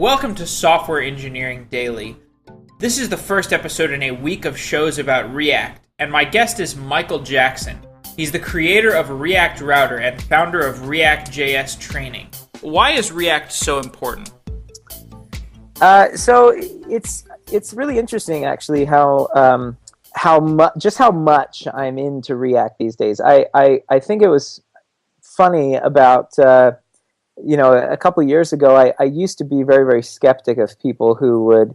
Welcome to Software Engineering Daily. This is the first episode in a week of shows about React, and my guest is Michael Jackson. He's the creator of React Router and founder of React.js Training. Why is React so important? So it's really interesting actually how much I'm into React these days. I think it was funny about a couple of years ago I used to be very, very skeptic of people who would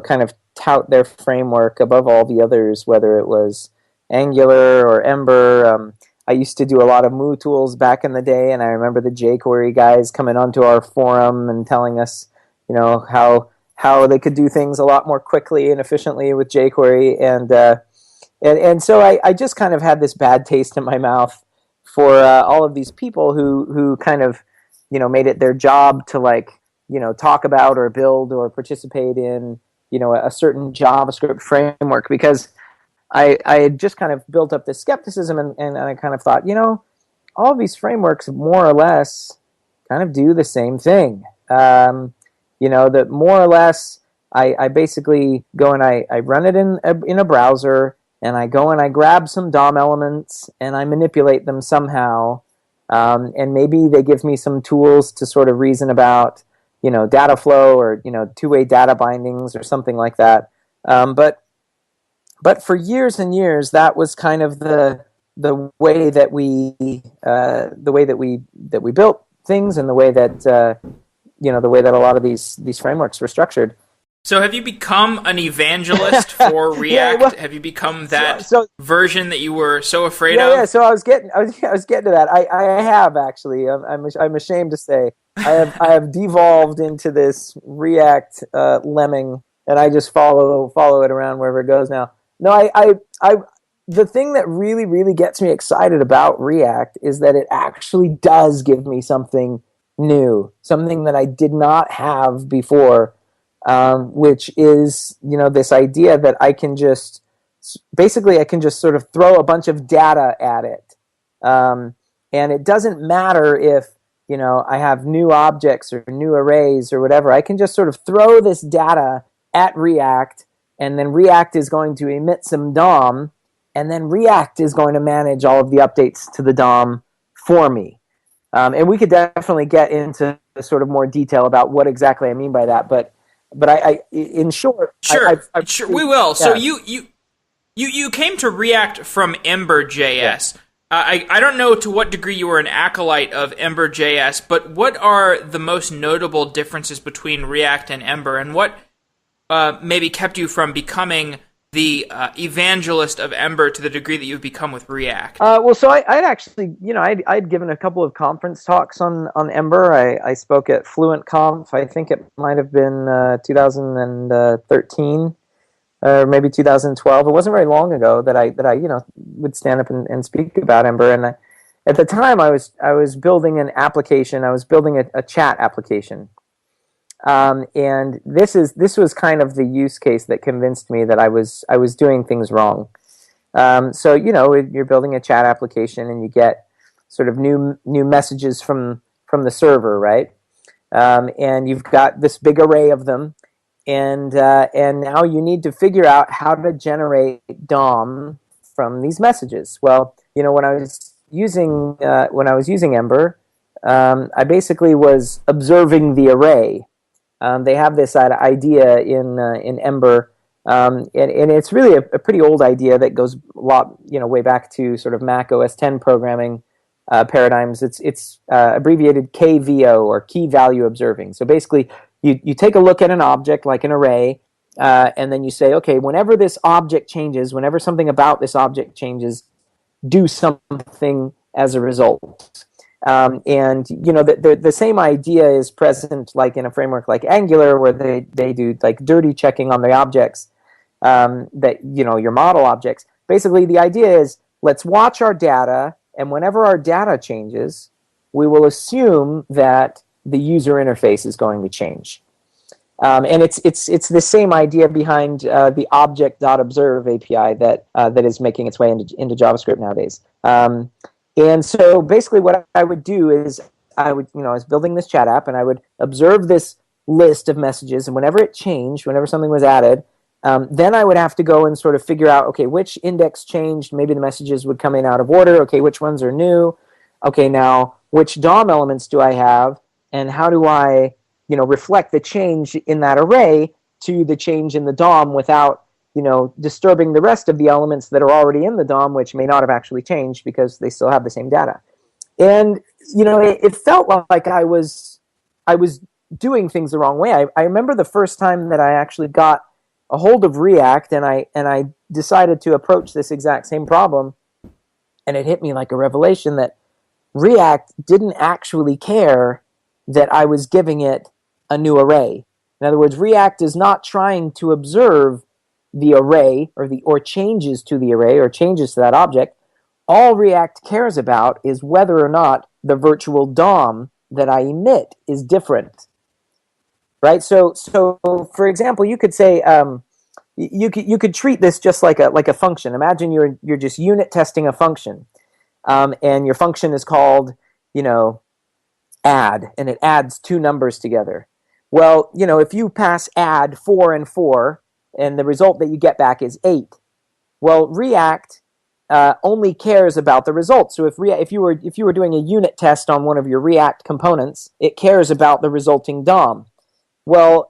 kind of tout their framework above all the others, whether it was Angular or Ember. I used to do a lot of Moo tools back in the day, and I remember the jQuery guys coming onto our forum and telling us how they could do things a lot more quickly and efficiently with jQuery, and so I just kind of had this bad taste in my mouth for all of these people who kind of made it their job to talk about or build or participate in a certain JavaScript framework, because I had just kind of built up this skepticism and I kind of thought, all of these frameworks more or less kind of do the same thing. That more or less I basically go and I run it in a browser, and I go and I grab some DOM elements and I manipulate them somehow. And maybe they give me some tools to sort of reason about, data flow or, two-way data bindings or something like that. But for years and years, that was kind of the way that we built things, and the way that a lot of these frameworks were structured. So have you become an evangelist for React? Have you become that version that you were so afraid of? Yeah. So I was getting to that. I have actually. I'm ashamed to say I have devolved into this React lemming, and I just follow it around wherever it goes now. No, I the thing that really, really gets me excited about React is that it actually does give me something new, something that I did not have before. Which is, this idea that I can just sort of throw a bunch of data at it. And it doesn't matter if, I have new objects or new arrays or whatever. I can just sort of throw this data at React, and then React is going to emit some DOM, and then React is going to manage all of the updates to the DOM for me. And we could definitely get into sort of more detail about what exactly I mean by that, but I in short, sure, we will. Yeah. So you came to React from Ember.js. Yeah. I don't know to what degree you were an acolyte of Ember.js, but what are the most notable differences between React and Ember, and what maybe kept you from becoming the evangelist of Ember to the degree that you've become with React? So I'd actually, I'd given a couple of conference talks on Ember. I spoke at FluentConf. I think it might have been 2013 or maybe 2012. It wasn't very long ago that I would stand up and speak about Ember. And at the time, I was building an application. I was building a chat application. And this was kind of the use case that convinced me that I was doing things wrong. So you're building a chat application, and you get sort of new messages from the server, right? And you've got this big array of them, and now you need to figure out how to generate DOM from these messages. Well, when I was using Ember, I basically was observing the array. They have this idea in Ember, and it's really a pretty old idea that goes a lot, way back to sort of Mac OS X programming paradigms. It's abbreviated KVO, or key value observing. So basically, you take a look at an object like an array, and then you say, okay, whenever this object changes, whenever something about this object changes, do something as a result. And the same idea is present like in a framework like Angular, where they do like dirty checking on the objects that your model objects. Basically, the idea is, let's watch our data, and whenever our data changes, we will assume that the user interface is going to change. And it's the same idea behind the object.observe API that is making its way into JavaScript nowadays. And so basically what I would do is I was building this chat app, and I would observe this list of messages, and whenever it changed, whenever something was added, then I would have to go and sort of figure out, okay, which index changed. Maybe the messages would come in out of order. Okay, which ones are new? Okay, now which DOM elements do I have, and how do I, reflect the change in that array to the change in the DOM without, disturbing the rest of the elements that are already in the DOM, which may not have actually changed because they still have the same data. And it felt like I was doing things the wrong way. I remember the first time that I actually got a hold of React, and I decided to approach this exact same problem, and it hit me like a revelation that React didn't actually care that I was giving it a new array. In other words, React is not trying to observe the array or changes to the array or changes to that object. All React cares about is whether or not the virtual DOM that I emit is different. Right? So for example, you could say you could treat this just like a function. Imagine you're just unit testing a function, and your function is called add, and it adds two numbers together. Well, if you pass add 4 and 4, and the result that you get back is 8. Well, React only cares about the result. So if you were doing a unit test on one of your React components, it cares about the resulting DOM. Well,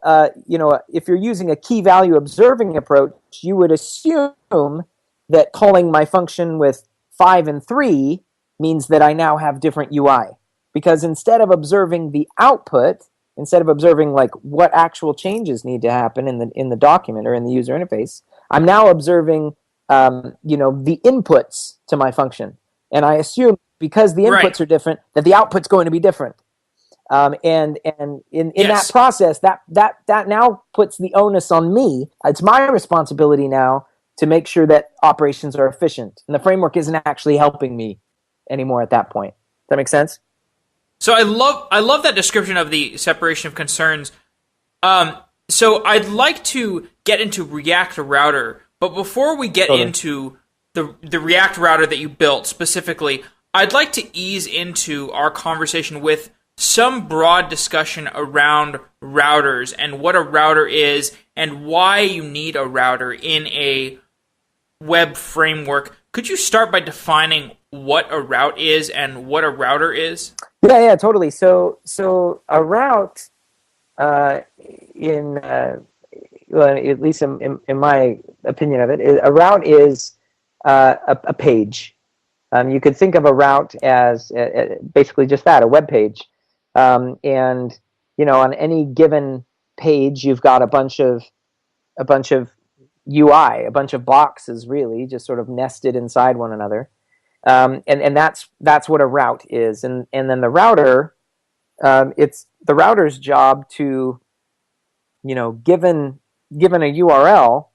if you're using a key value observing approach, you would assume that calling my function with 5 and 3 means that I now have different UI. Because instead of observing the output, instead of observing like what actual changes need to happen in the document or in the user interface, I'm now observing the inputs to my function. And I assume because the inputs are different, that the output's going to be different. And in that process, that now puts the onus on me. It's my responsibility now to make sure that operations are efficient. And the framework isn't actually helping me anymore at that point. Does that make sense? So I love that description of the separation of concerns. So I'd like to get into React Router, but before we get into the React Router that you built specifically, I'd like to ease into our conversation with some broad discussion around routers and what a router is and why you need a router in a web framework. Could you start by defining what a route is and what a router is? Yeah, totally. So a route, at least in my opinion of it, a route is a page. You could think of a route as basically just that, a web page. And on any given page, you've got a bunch of UI, a bunch of boxes, really, just sort of nested inside one another. And that's what a route is. And then the router, it's the router's job to, given a URL,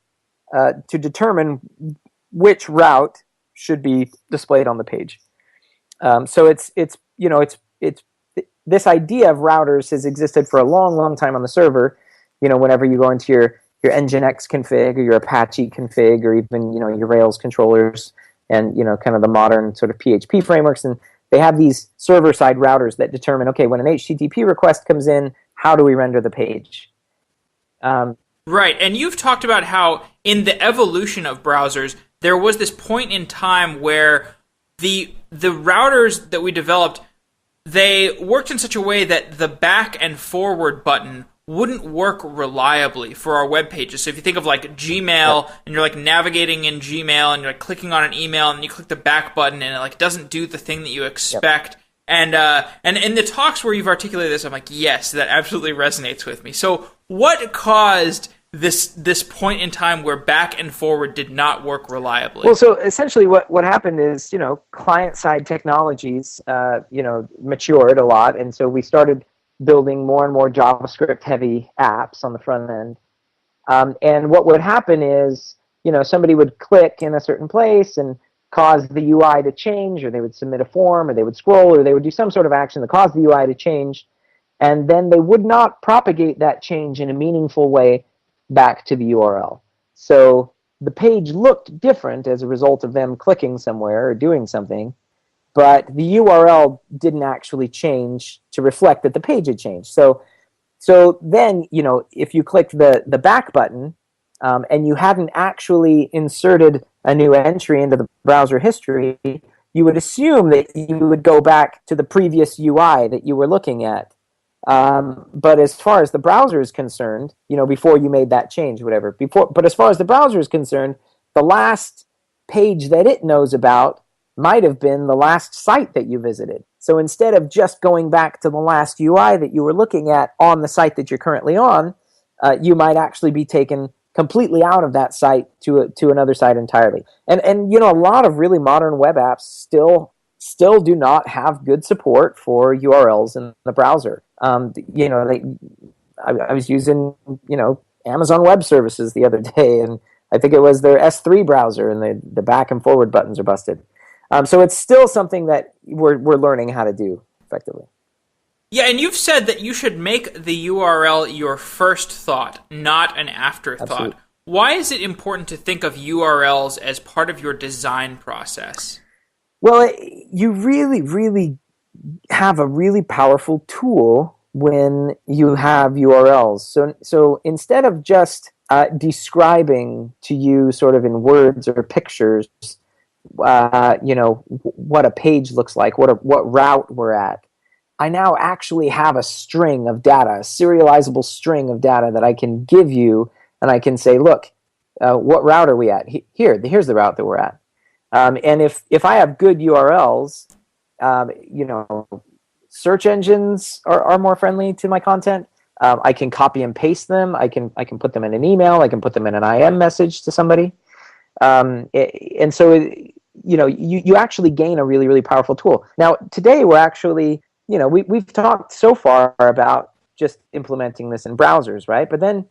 to determine which route should be displayed on the page. So it's this idea of routers has existed for a long, long time on the server. Whenever you go into your Nginx config or your Apache config or even your Rails controllers and kind of the modern sort of PHP frameworks, and they have these server-side routers that determine, okay, when an HTTP request comes in, how do we render the page? Right, and you've talked about how in the evolution of browsers, there was this point in time where the routers that we developed, they worked in such a way that the back and forward button wouldn't work reliably for our web pages. So if you think of like Gmail and you're like navigating in Gmail and you're like clicking on an email and you click the back button and it like doesn't do the thing that you expect. And in the talks where you've articulated this, I'm like, yes, that absolutely resonates with me. So what caused this point in time where back and forward did not work reliably? Well, so essentially what happened is, client-side technologies, matured a lot. And so we started building more and more JavaScript-heavy apps on the front end. And what would happen is, somebody would click in a certain place and cause the UI to change, or they would submit a form, or they would scroll, or they would do some sort of action that caused the UI to change. And then they would not propagate that change in a meaningful way back to the URL. So the page looked different as a result of them clicking somewhere or doing something, but the URL didn't actually change to reflect that the page had changed. So So then, if you click the back button and you hadn't actually inserted a new entry into the browser history, you would assume that you would go back to the previous UI that you were looking at. But as far as the browser is concerned, before you made that change, but as far as the browser is concerned, the last page that it knows about might have been the last site that you visited. So instead of just going back to the last UI that you were looking at on the site that you're currently on, you might actually be taken completely out of that site to another site entirely. And a lot of really modern web apps still do not have good support for URLs in the browser. I was using Amazon Web Services the other day, and I think it was their S3 browser, and the back and forward buttons are busted. So it's still something that we're learning how to do effectively. Yeah, and you've said that you should make the URL your first thought, not an afterthought. Absolutely. Why is it important to think of URLs as part of your design process? Well, you really, really have a really powerful tool when you have URLs. So instead of just describing to you sort of in words or pictures, what a page looks like, what route we're at, I now actually have a string of data, a serializable string of data that I can give you, and I can say, look, what route are we at? Here's the route that we're at. And if I have good URLs, search engines are more friendly to my content. I can copy and paste them. I can put them in an email. I can put them in an IM message to somebody. And so, you actually gain a really, really powerful tool. Now, today we're actually, we've talked so far about just implementing this in browsers, right? But then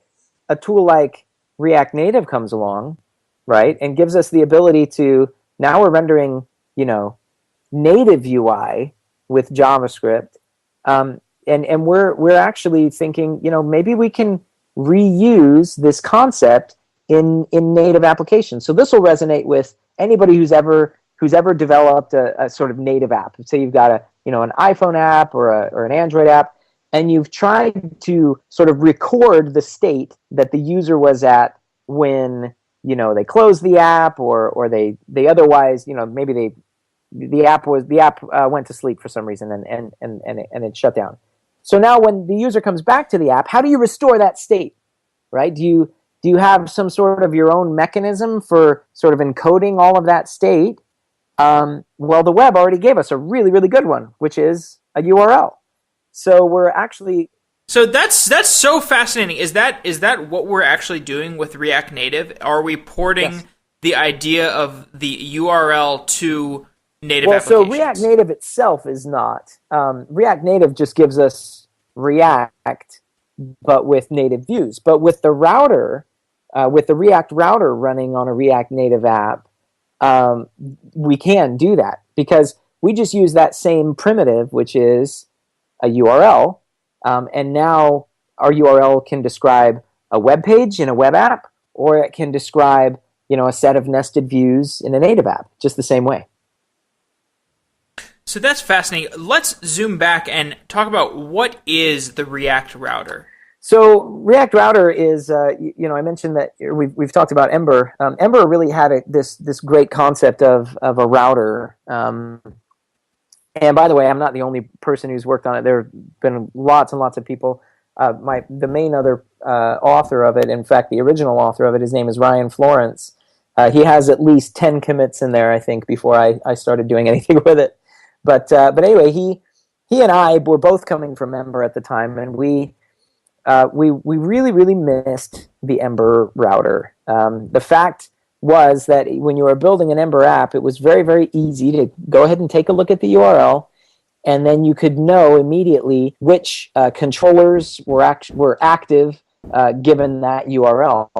a tool like React Native comes along, right, and gives us the ability to, now we're rendering, native UI with JavaScript, and we're actually thinking, maybe we can reuse this concept in native applications. So this will resonate with anybody who's ever developed a sort of native app. Say you've got an iPhone app or an Android app, and you've tried to sort of record the state that the user was at when they closed the app or they otherwise maybe the app went to sleep for some reason and it shut down. So now when the user comes back to the app, how do you restore that state, right? Do you have some sort of your own mechanism for sort of encoding all of that state? Well, the web already gave us a really, really good one, which is a URL. So we're actually... So that's so fascinating. Is that what we're actually doing with React Native? Are we porting the idea of the URL to native applications? So React Native itself is not. React Native just gives us React, but with native views. But with the router, with the React router running on a React Native app, we can do that because we just use that same primitive, which is a URL, and now our URL can describe a web page in a web app, or it can describe a set of nested views in a native app, just the same way. So that's fascinating. Let's zoom back and talk about what is the React router. So React router is, I mentioned that we've talked about Ember. Ember really had this great concept of a router. And by the way, I'm not the only person who's worked on it. There have been lots and lots of people. The main other author of it, in fact, the original author of it, his name is Ryan Florence. He has at least 10 commits in there, I think, before I started doing anything with it. But anyway, he and I were both coming from Ember at the time, and we really, really missed the Ember router. The fact was that when you were building an Ember app, it was very, very easy to go ahead and take a look at the URL, and then you could know immediately which controllers were active given that URL.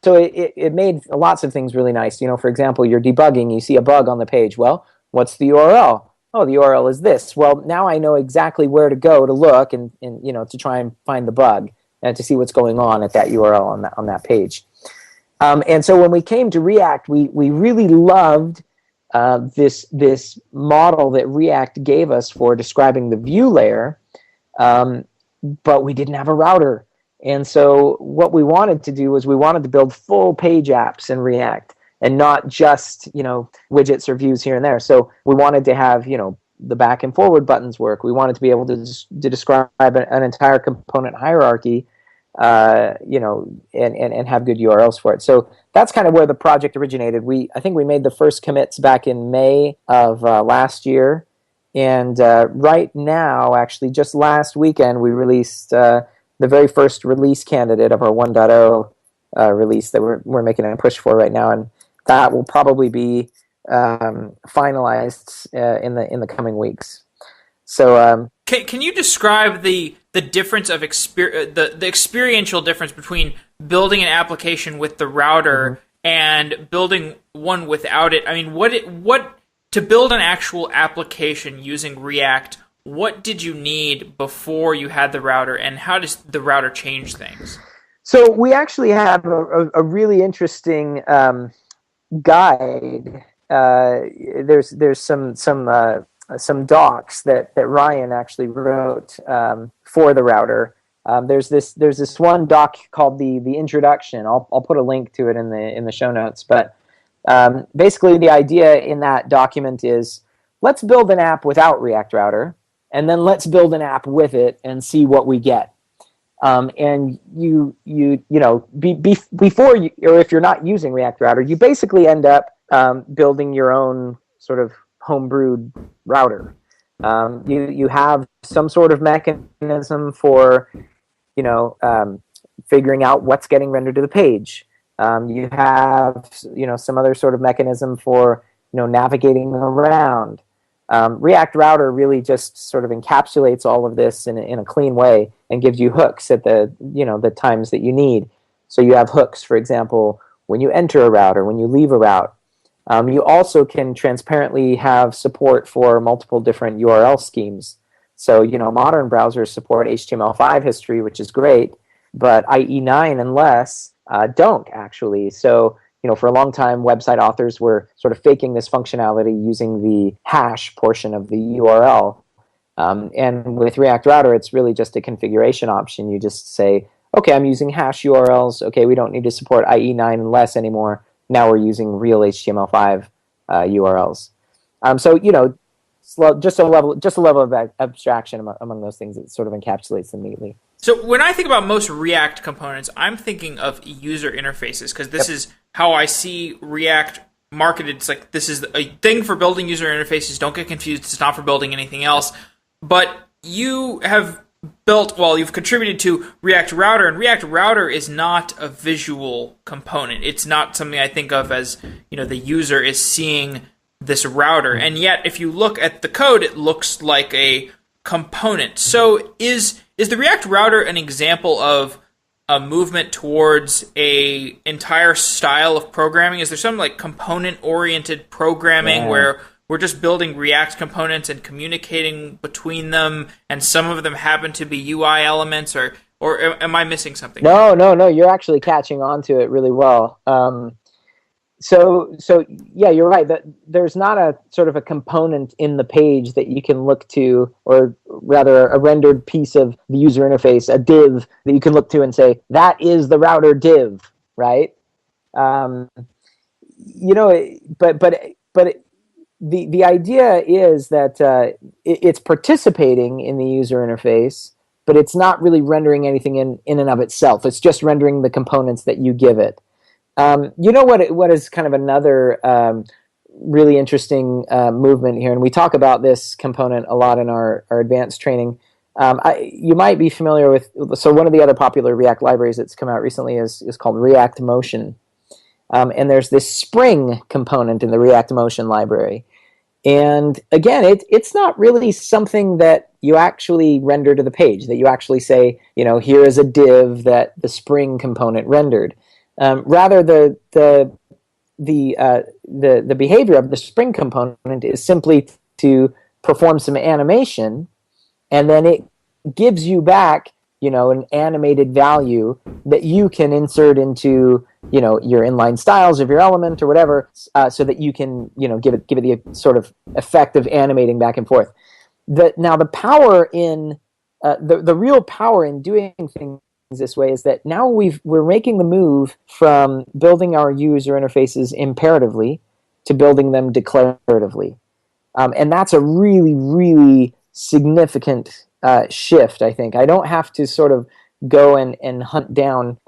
So it made lots of things really nice. For example, you're debugging, you see a bug on the page. Well, what's the URL? Oh, the URL is this. Well, now I know exactly where to go to look and to try and find the bug and to see what's going on at that URL on that page. And so when we came to React, we really loved this model that React gave us for describing the view layer. but we didn't have a router. And so what we wanted to do was we wanted to build full page apps in React and not just, widgets or views here and there. So we wanted to have, the back and forward buttons work. We wanted to be able to describe an entire component hierarchy, and have good URLs for it. So that's kind of where the project originated. I think we made the first commits back in May of last year. And right now, actually, just last weekend, we released the very first release candidate of our 1.0 release that we're making a push for right now, and that will probably be finalized in the coming weeks. So, can you describe the difference of the experiential difference between building an application with the router and building one without it? I mean, what to build an actual application using React? What did you need before you had the router, and how does the router change things? So we actually have a really interesting guide. There's some docs that Ryan actually wrote for the router. There's this one doc called the introduction. I'll put a link to it in the show notes. But basically, the idea in that document is, let's build an app without React Router, and then let's build an app with it and see what we get. And before you, or if you're not using React Router, you basically end up building your own sort of homebrewed router. You have some sort of mechanism for figuring out what's getting rendered to the page. You have some other sort of mechanism for navigating around. React Router really just sort of encapsulates all of this in a clean way and gives you hooks at the times that you need. So you have hooks, for example, when you enter a route or when you leave a route. You also can transparently have support for multiple different URL schemes. So modern browsers support HTML5 history, which is great, but IE9 and less don't actually. So for a long time, website authors were sort of faking this functionality using the hash portion of the URL. And with React Router, it's really just a configuration option. You just say, okay, I'm using hash URLs. Okay, we don't need to support IE9 and less anymore. Now we're using real HTML5 URLs. So just a level of abstraction among those things that sort of encapsulates them neatly. So when I think about most React components, I'm thinking of user interfaces, because this is how I see React marketed. It's like, this is a thing for building user interfaces. Don't get confused. It's not for building anything else. But you have you've contributed to React Router, and React Router is not a visual component. It's not something I think of as, the user is seeing this router. And yet, if you look at the code, it looks like a component. So is the React Router an example of a movement towards a entire style of programming? Is there some component-oriented programming where we're just building React components and communicating between them, and some of them happen to be UI elements, or am I missing something? No, you're actually catching on to it really well. So yeah, you're right. That there's not a sort of a component in the page that you can look to, or rather a rendered piece of the user interface, a div that you can look to and say, that is the router div, right? But the idea is that it's participating in the user interface, but it's not really rendering anything in and of itself. It's just rendering the components that you give it. What is kind of another really interesting movement here, and we talk about this component a lot in our advanced training. You might be familiar with, so one of the other popular React libraries that's come out recently is called React Motion. And there's this Spring component in the React Motion library. And again, it's not really something that you actually render to the page, that you actually say, here is a div that the Spring component rendered. Rather, the behavior of the Spring component is simply to perform some animation, and then it gives you back, an animated value that you can insert into, your inline styles of your element or whatever, so that you can, give it the sort of effect of animating back and forth. Now the power in the real power in doing things this way is that now we're making the move from building our user interfaces imperatively to building them declaratively. And that's a really, really significant shift, I think. I don't have to sort of go and hunt down,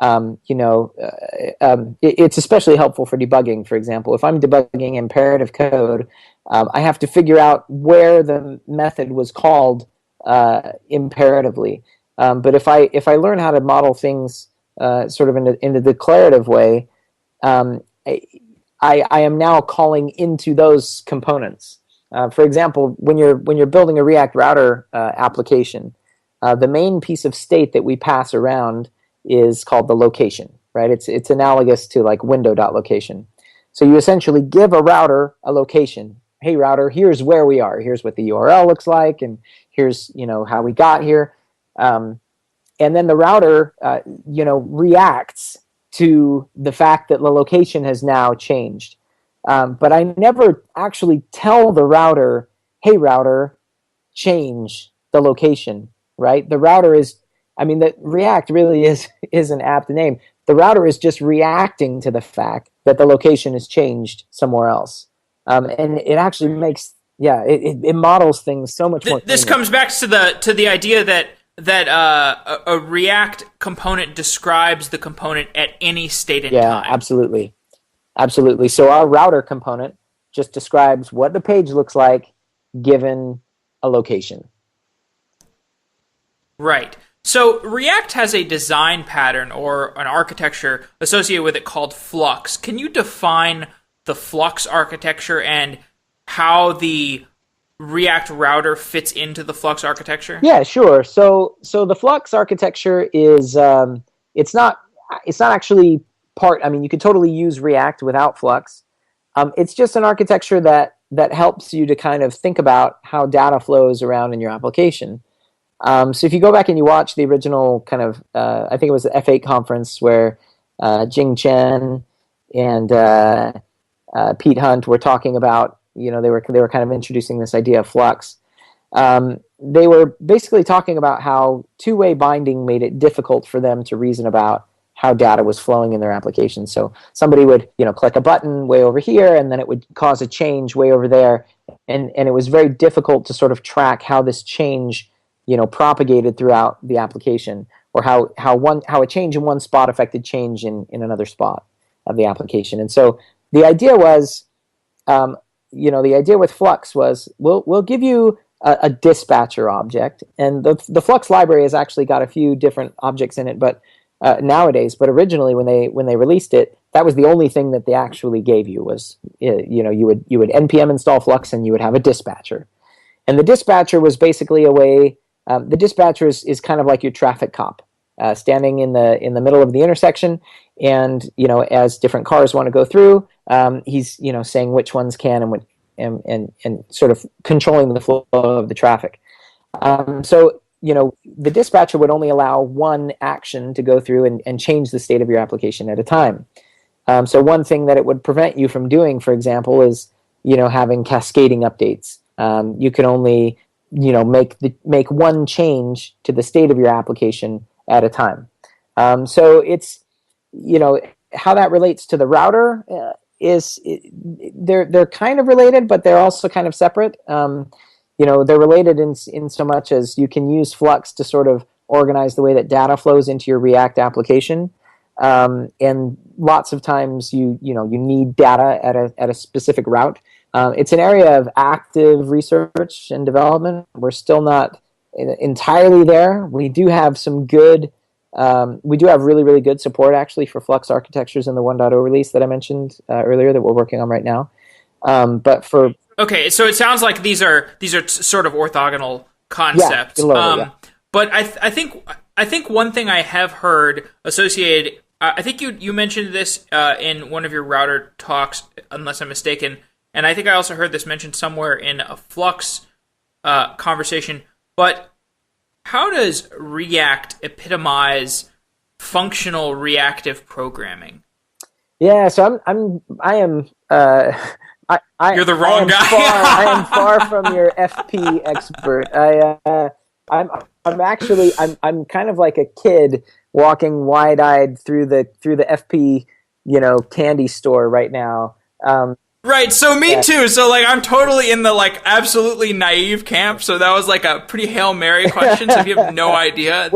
it's especially helpful for debugging, for example. If I'm debugging imperative code, I have to figure out where the method was called imperatively. But if I learn how to model things sort of in a declarative way, I am now calling into those components. For example, when you're building a React router application, the main piece of state that we pass around is called the location, right? It's analogous to like window.location. So you essentially give a router a location. Hey router, here's where we are. Here's what the URL looks like, and here's how we got here. And then the router reacts to the fact that the location has now changed. But I never actually tell the router, hey router, change the location, right? The router the React really is an apt name. The router is just reacting to the fact that the location has changed somewhere else. And it actually makes, it models things so much more. This comes back to the idea that a React component describes the component at any state in time. Yeah, absolutely. Absolutely. So our router component just describes what the page looks like given a location. Right. So React has a design pattern or an architecture associated with it called Flux. Can you define the Flux architecture and how the React router fits into the Flux architecture? Yeah, sure. So the Flux architecture is it's not actually part. I mean, you could totally use React without Flux. It's just an architecture that helps you to kind of think about how data flows around in your application. So if you go back and you watch the original kind of, I think it was the F8 conference where Jing Chen and Pete Hunt were talking about, they were kind of introducing this idea of Flux. They were basically talking about how two-way binding made it difficult for them to reason about how data was flowing in their application. So somebody would, click a button way over here, and then it would cause a change way over there, and it was very difficult to sort of track how this change, propagated throughout the application, or how a change in one spot affected change in another spot of the application. And so the idea was, the idea with Flux was we'll give you a dispatcher object, and the Flux library has actually got a few different objects in it, but nowadays, but originally when they released it, that was the only thing that they actually gave you was, you would npm install Flux and you would have a dispatcher. And the dispatcher was basically a way, the dispatcher is kind of like your traffic cop, standing in the middle of the intersection, and, as different cars want to go through, he's, saying which ones can and sort of controlling the flow of the traffic. So the dispatcher would only allow one action to go through and change the state of your application at a time. So one thing that it would prevent you from doing, for example, is having cascading updates. You can only make one change to the state of your application at a time. So it's how that relates to the router they're kind of related, but they're also kind of separate. They're related in so much as you can use Flux to sort of organize the way that data flows into your React application. And lots of times you need data at a specific route. It's an area of active research and development. We're still not entirely there. We do have some good, we do have really, really good support actually for Flux architectures in the 1.0 release that I mentioned earlier that we're working on right now. But for Okay, so it sounds like these are sort of orthogonal concepts. Yeah. But I think one thing I have heard associated, I think you mentioned this in one of your router talks, unless I'm mistaken, and I think I also heard this mentioned somewhere in a Flux conversation. But how does React epitomize functional reactive programming? Yeah, so I am. You're the wrong guy. I am far from your FP expert. I'm kind of like a kid walking wide-eyed through the FP, candy store right now. Right, so me too. So like I'm totally in the like absolutely naive camp. So that was like a pretty Hail Mary question. So if you have no idea,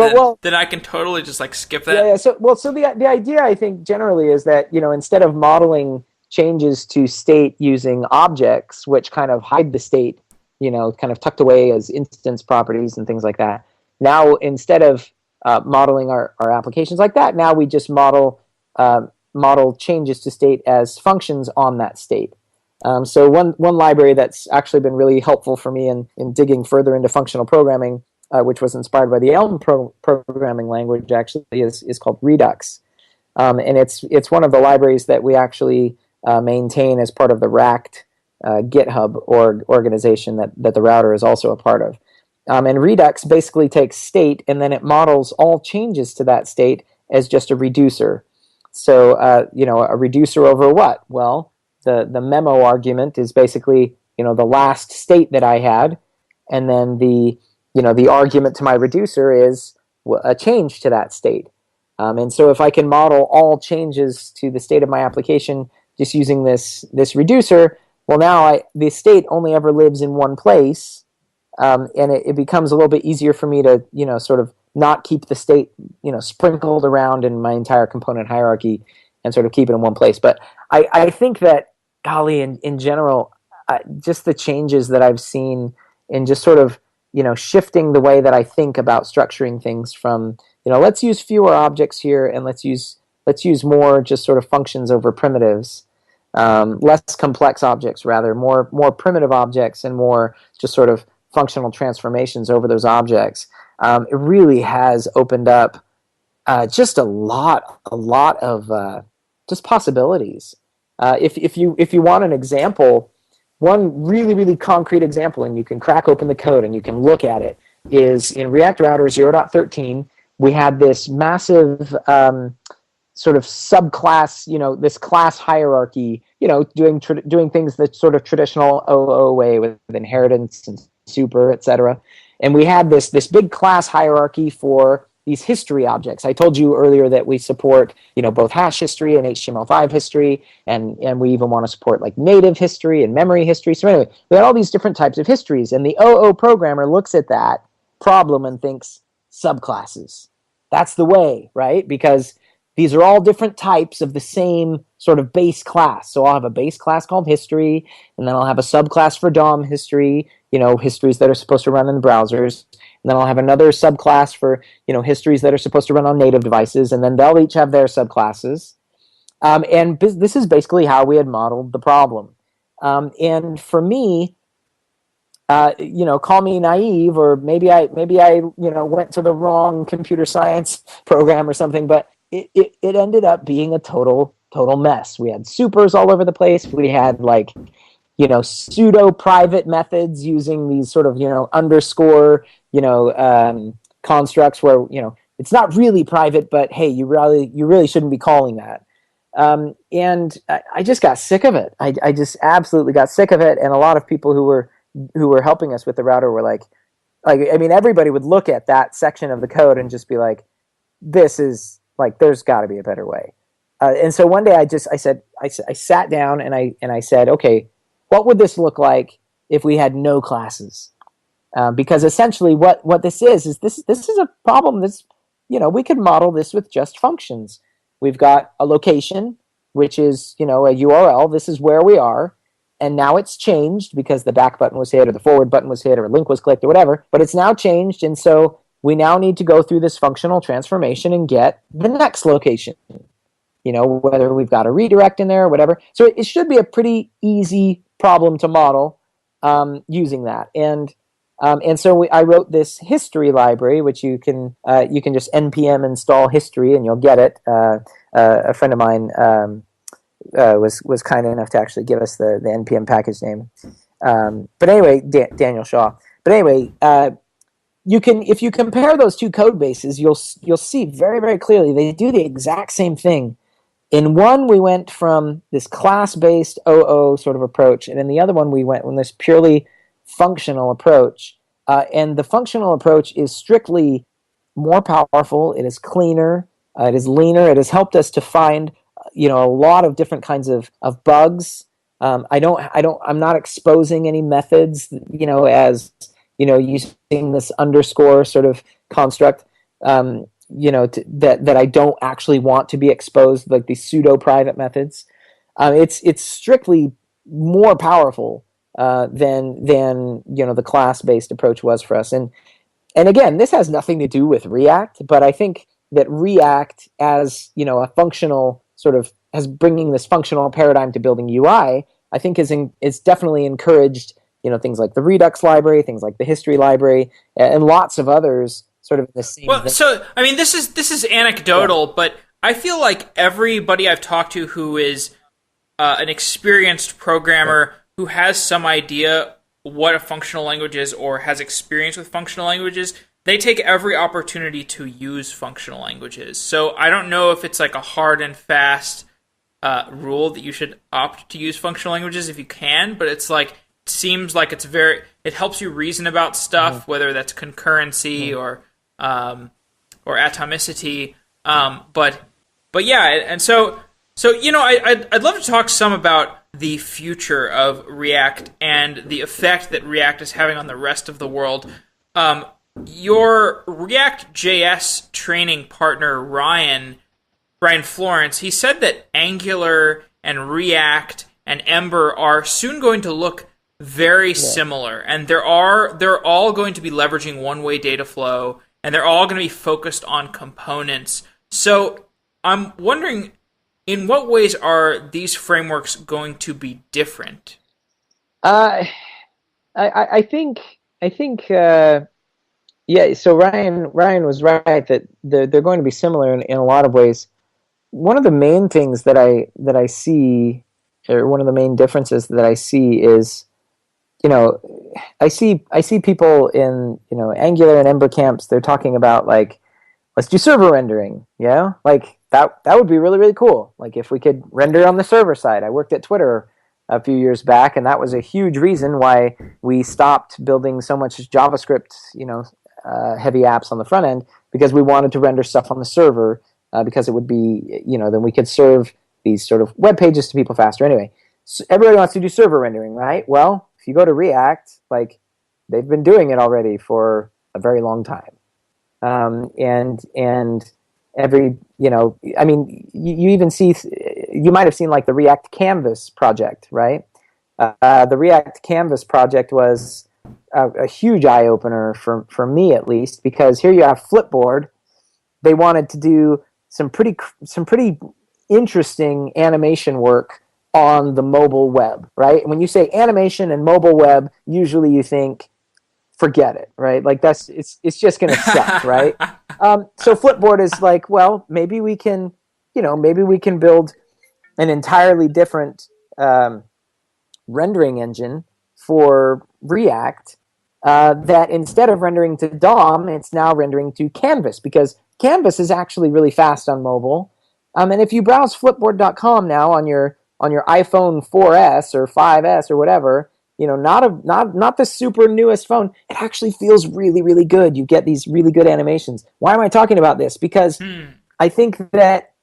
then I can totally just like skip that. Yeah. So the idea I think generally is that instead of modeling changes to state using objects, which kind of hide the state, kind of tucked away as instance properties and things like that. Now instead of modeling our applications like that, now we just model changes to state as functions on that state. So one library that's actually been really helpful for me in digging further into functional programming, which was inspired by the Elm programming language, actually is called Redux, and it's one of the libraries that we actually maintain as part of the React GitHub organization that the router is also a part of. And Redux basically takes state and then it models all changes to that state as just a reducer. So, a reducer over what? Well, the memo argument is basically, the last state that I had, and then the argument to my reducer is a change to that state. And so if I can model all changes to the state of my application just using this reducer, well, now the state only ever lives in one place, and it becomes a little bit easier for me to, sort of not keep the state, sprinkled around in my entire component hierarchy and sort of keep it in one place. But I think that, golly, in general, just the changes that I've seen in just sort of, shifting the way that I think about structuring things from, let's use fewer objects here and let's use more just sort of functions over primitives, less complex objects, rather, more primitive objects and more just sort of functional transformations over those objects. It really has opened up just a lot of just possibilities. If you want an example, one really, really concrete example, and you can crack open the code and you can look at it, is in React Router 0.13, we had this massive sort of subclass, this class hierarchy, doing things the sort of traditional OO way with inheritance and super, etc. And we had this big class hierarchy for these history objects. I told you earlier that we support, both hash history and HTML5 history, and we even want to support like native history and memory history. So anyway, we had all these different types of histories, and the OO programmer looks at that problem and thinks subclasses. That's the way, right? Because these are all different types of the same sort of base class. So I'll have a base class called history, and then I'll have a subclass for DOM history, histories that are supposed to run in the browsers. And then I'll have another subclass for, histories that are supposed to run on native devices, and then they'll each have their subclasses. And this is basically how we had modeled the problem. And for me, call me naive, or maybe I went to the wrong computer science program or something, but it ended up being a total mess. We had supers all over the place. We had pseudo private methods using these sort of underscore constructs where it's not really private, but hey, you really shouldn't be calling that. And I just got sick of it. I just absolutely got sick of it. And a lot of people who were helping us with the router were like everybody would look at that section of the code and just be like, this is like, there's got to be a better way. And so one day I sat down and I said, okay, what would this look like if we had no classes? Because essentially what this is this is a problem that's, we could model this with just functions. We've got a location, which is, a URL. This is where we are. And now it's changed because the back button was hit or the forward button was hit or a link was clicked or whatever. But it's now changed. And so we now need to go through this functional transformation and get the next location. Whether we've got a redirect in there or whatever. So it should be a pretty easy problem to model using that. And so I wrote this history library, which you can just npm install history and you'll get it. A friend of mine was kind enough to actually give us the npm package name. But anyway, Daniel Shaw. But anyway, if you compare those two code bases, you'll see very, very clearly they do the exact same thing. In one, we went from this class-based OO sort of approach, and in the other one, we went from this purely functional approach. And the functional approach is strictly more powerful. It is cleaner. It is leaner. It has helped us to find, a lot of different kinds of bugs. I'm not exposing any methods, as, using this underscore sort of construct, that I don't actually want to be exposed, like these pseudo private methods. It's strictly more powerful than the class-based approach was for us. And again, this has nothing to do with React, but I think that React as a functional sort of as bringing this functional paradigm to building UI, I think is definitely encouraged things like the Redux library, things like the history library, and lots of others sort of in the same. Well, so I mean, this is anecdotal, but I feel like everybody I've talked to who is an experienced programmer who has some idea what a functional language is or has experience with functional languages, they take every opportunity to use functional languages. So I don't know if it's like a hard and fast rule that you should opt to use functional languages if you can, but it's like, it seems like it helps you reason about stuff, whether that's concurrency or atomicity. But yeah, and so I'd love to talk some about the future of React and the effect that React is having on the rest of the world. Your React.js training partner, Ryan Florence, he said that Angular and React and Ember are soon going to look very similar, and they're all going to be leveraging one-way data flow, and they're all going to be focused on components. So I'm wondering, in what ways are these frameworks going to be different? I think yeah. So Ryan was right that they're going to be similar in a lot of ways. One of the main things that I see, or one of the main differences that I see is, I see people in Angular and Ember camps. They're talking about like, let's do server rendering. Yeah, like that would be really, really cool. Like if we could render on the server side. I worked at Twitter a few years back, and that was a huge reason why we stopped building so much JavaScript, heavy apps on the front end, because we wanted to render stuff on the server, because it would be, then we could serve these sort of web pages to people faster. Anyway, so everybody wants to do server rendering, right? Well, if you go to React, like they've been doing it already for a very long time. And every, I mean, you even see, you might have seen like the React Canvas project, right? The React Canvas project was a huge eye-opener for me, at least, because here you have Flipboard. They wanted to do some pretty interesting animation work on the mobile web, right? When you say animation and mobile web, usually you think, forget it, right? Like it's just going to suck, right? So Flipboard is like, well, maybe we can build an entirely different rendering engine for React that instead of rendering to DOM, it's now rendering to Canvas, because Canvas is actually really fast on mobile. And if you browse flipboard.com now on your iPhone 4S or 5S or whatever, not the super newest phone, it actually feels really, really good. You get these really good animations. Why am I talking about this? Because I think that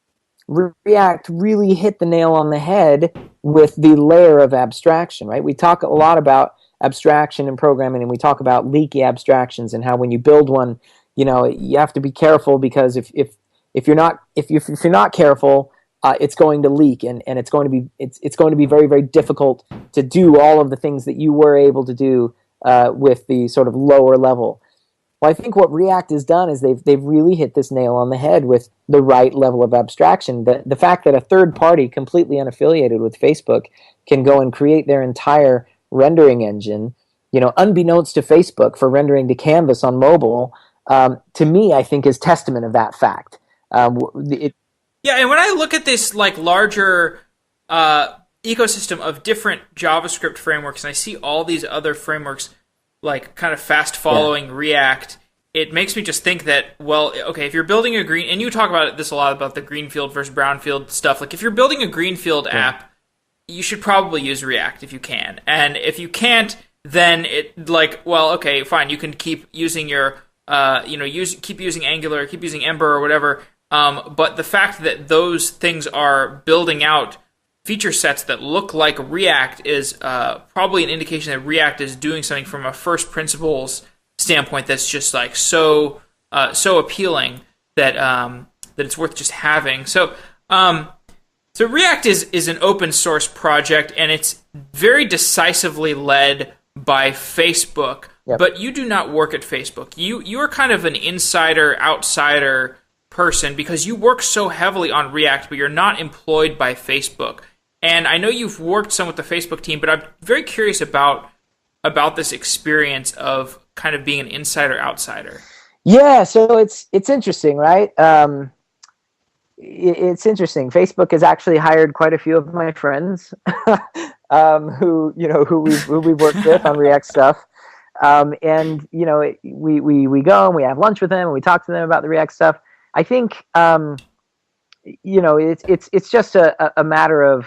React really hit the nail on the head with the layer of abstraction, right? We talk a lot about abstraction in programming, and we talk about leaky abstractions and how when you build one, you have to be careful, because if you're not careful, it's going to leak, and it's going to be very, very difficult to do all of the things that you were able to do with the sort of lower level. Well, I think what React has done is they've really hit this nail on the head with the right level of abstraction. The fact that a third party completely unaffiliated with Facebook can go and create their entire rendering engine, unbeknownst to Facebook, for rendering to Canvas on mobile, to me, I think is testament of that fact. Yeah, and when I look at this like larger ecosystem of different JavaScript frameworks, and I see all these other frameworks like kind of fast following React, it makes me just think that, well, okay, if you're building a and you talk about this a lot about the greenfield versus brownfield stuff. Like if you're building a greenfield app, you should probably use React if you can, and if you can't, then it like, well, okay, fine, you can keep using your keep using Angular, keep using Ember or whatever. But the fact that those things are building out feature sets that look like React is probably an indication that React is doing something from a first principles standpoint that's just like so appealing that that it's worth just having. So React is an open source project, and it's very decisively led by Facebook. Yep. But you do not work at Facebook. You are kind of an insider outsider person because you work so heavily on React, but you're not employed by Facebook. And I know you've worked some with the Facebook team, but I'm very curious about this experience of kind of being an insider outsider. Yeah, so it's interesting, right? It's interesting. Facebook has actually hired quite a few of my friends who we've worked with on React stuff. And we go and we have lunch with them and we talk to them about the React stuff. I think it's just a matter of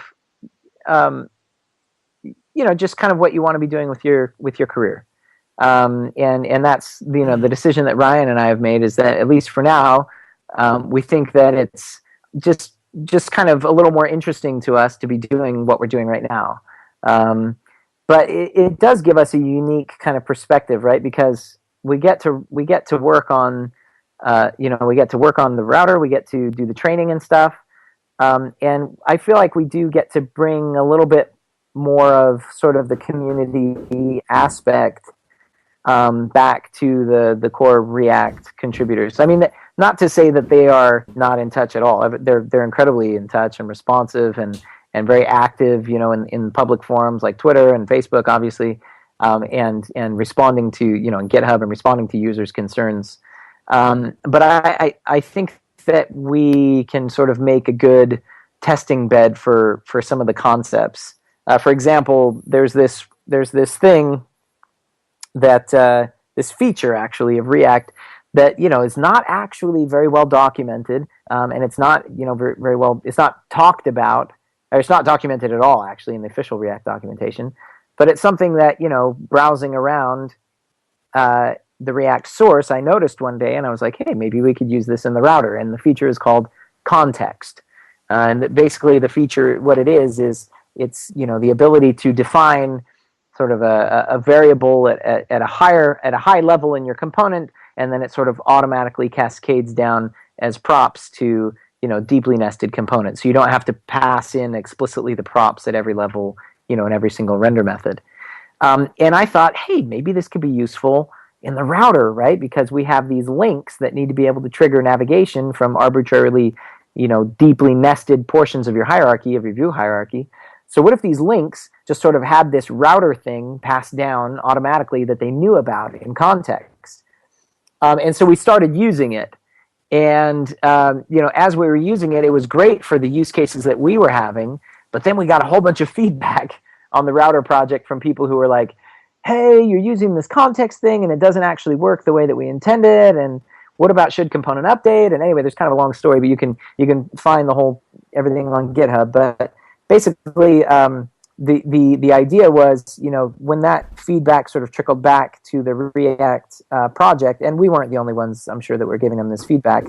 just kind of what you want to be doing with your career. And that's the decision that Ryan and I have made is that at least for now, we think that it's just kind of a little more interesting to us to be doing what we're doing right now. But it does give us a unique kind of perspective, right? Because we get to work on we get to work on the router, we get to do the training and stuff. And I feel like we do get to bring a little bit more of sort of the community aspect back to the core React contributors. I mean, not to say that they are not in touch at all. They're incredibly in touch and responsive and very active, in public forums like Twitter and Facebook, obviously, and responding to, in GitHub and responding to users' concerns. But I think that we can sort of make a good testing bed for some of the concepts. For example, there's this thing that this feature actually of React that is not actually very well documented, and it's not very well. It's not talked about, or it's not documented at all actually in the official React documentation. But it's something that browsing around the React source, I noticed one day, and I was like, hey, maybe we could use this in the router. And the feature is called context, and basically the feature, what it is it's the ability to define sort of a variable at a high level in your component, and then it sort of automatically cascades down as props to deeply nested components. So you don't have to pass in explicitly the props at every level, in every single render method. And I thought, hey, maybe this could be useful in the router, right? Because we have these links that need to be able to trigger navigation from arbitrarily, deeply nested portions of your hierarchy, of your view hierarchy. So what if these links just sort of had this router thing passed down automatically that they knew about in context? And so we started using it. And, as we were using it, it was great for the use cases that we were having. But then we got a whole bunch of feedback on the router project from people who were like, hey, you're using this context thing and it doesn't actually work the way that we intended. And what about should component update? And anyway, there's kind of a long story, but you can find everything on GitHub. But basically, the idea was, when that feedback sort of trickled back to the React project, and we weren't the only ones, I'm sure, that were giving them this feedback,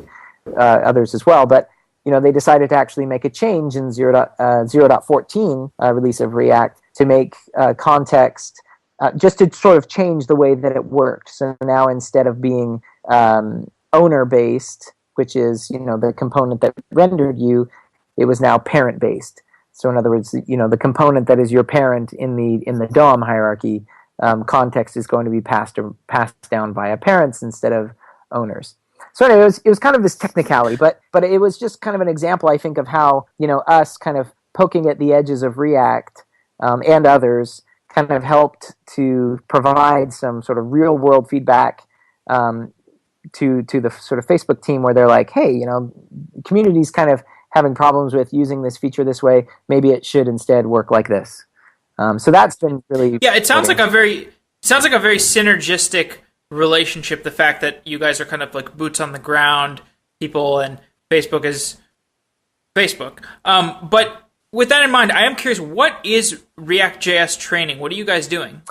others as well, but they decided to actually make a change in 0.14 release of React to make context, just to sort of change the way that it worked. So now instead of being owner-based, which is the component that rendered you, it was now parent-based. So in other words, the component that is your parent in the DOM hierarchy, context is going to be passed down via parents instead of owners. So anyway, it was kind of this technicality, but it was just kind of an example, I think, of how us kind of poking at the edges of React and others kind of helped to provide some sort of real world feedback to the sort of Facebook team, where they're like, hey, community's kind of having problems with using this feature this way. Maybe it should instead work like this. So that's been really it sounds like a very synergistic relationship. The fact that you guys are kind of like boots on the ground people, and Facebook is Facebook. But with that in mind, I am curious, what is ReactJS Training? What are you guys doing?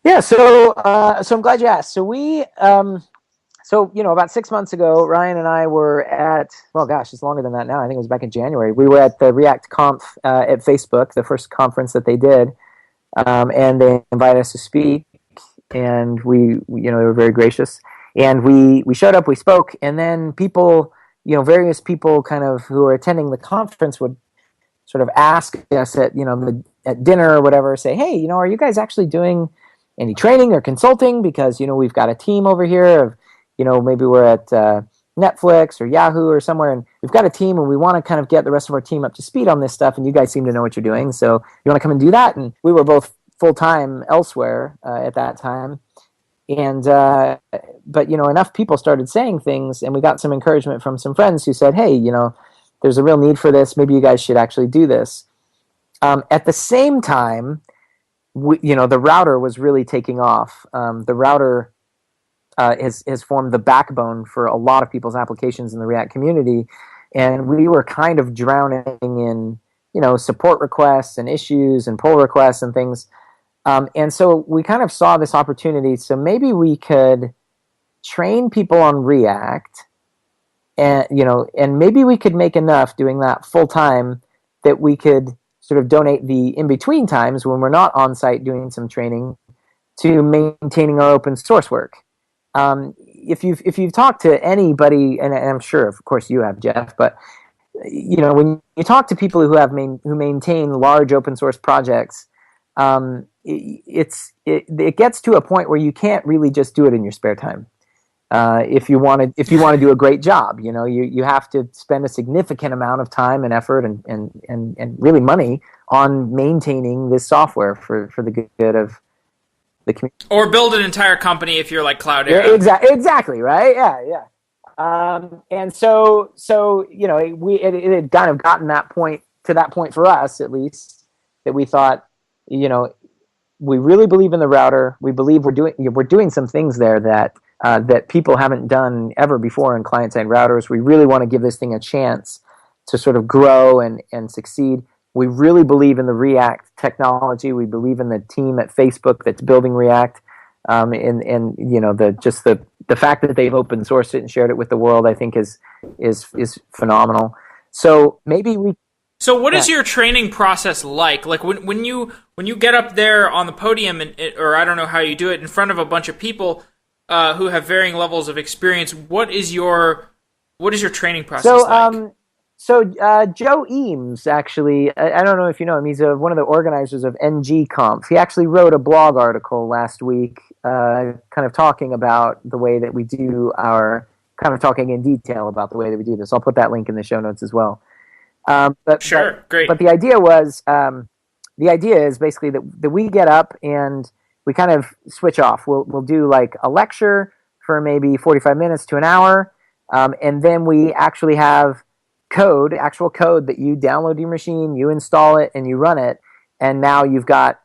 Yeah, so I'm glad you asked. About 6 months ago, Ryan and I were at, well, gosh, it's longer than that now. I think it was back in January. We were at the React Conf at Facebook, the first conference that they did, and they invited us to speak, and they were very gracious. And we showed up, we spoke, and then people, various people kind of who were attending the conference would sort of ask us at dinner or whatever, say, hey, are you guys actually doing any training or consulting? Because, we've got a team over here of, maybe we're at Netflix or Yahoo or somewhere, and we've got a team and we want to kind of get the rest of our team up to speed on this stuff, and you guys seem to know what you're doing, so you want to come and do that? And we were both full-time elsewhere at that time. And but enough people started saying things, and we got some encouragement from some friends who said, hey, there's a real need for this. Maybe you guys should actually do this. At the same time, the router was really taking off. The router has formed the backbone for a lot of people's applications in the React community, and we were kind of drowning in support requests and issues and pull requests and things. And so we kind of saw this opportunity. So maybe we could train people on React, and maybe we could make enough doing that full time that we could sort of donate the in-between times when we're not on site doing some training to maintaining our open source work. If you've talked to anybody, and I'm sure, of course, you have, Jeff, but when you talk to people who maintain large open source projects, it gets to a point where you can't really just do it in your spare time. If you want to do a great job, you have to spend a significant amount of time and effort and really money on maintaining this software for the good of the community. Or build an entire company if you're like Cloudera. Exactly, right? Yeah. And so it had kind of gotten to that point for us, at least, that we thought, we really believe in the router. We believe we're doing some things there that people haven't done ever before in client-side routers. We really want to give this thing a chance to sort of grow and succeed. We really believe in the React technology. We believe in the team at Facebook that's building React, and the fact that they've open sourced it and shared it with the world, I think is phenomenal. So maybe we. So what is your training process like? Like when you get up there on the podium, or I don't know how you do it, in front of a bunch of people who have varying levels of experience, what is your training process like? So Joe Eames, actually, I don't know if you know him. He's one of the organizers of ngConf. He actually wrote a blog article last week, kind of talking about the way that we do talking in detail about the way that we do this. I'll put that link in the show notes as well. Great. But the idea is basically that we get up and we kind of switch off. We'll do like a lecture for maybe 45 minutes to an hour, and then we actually have actual code that you download to your machine, you install it, and you run it, and now you've got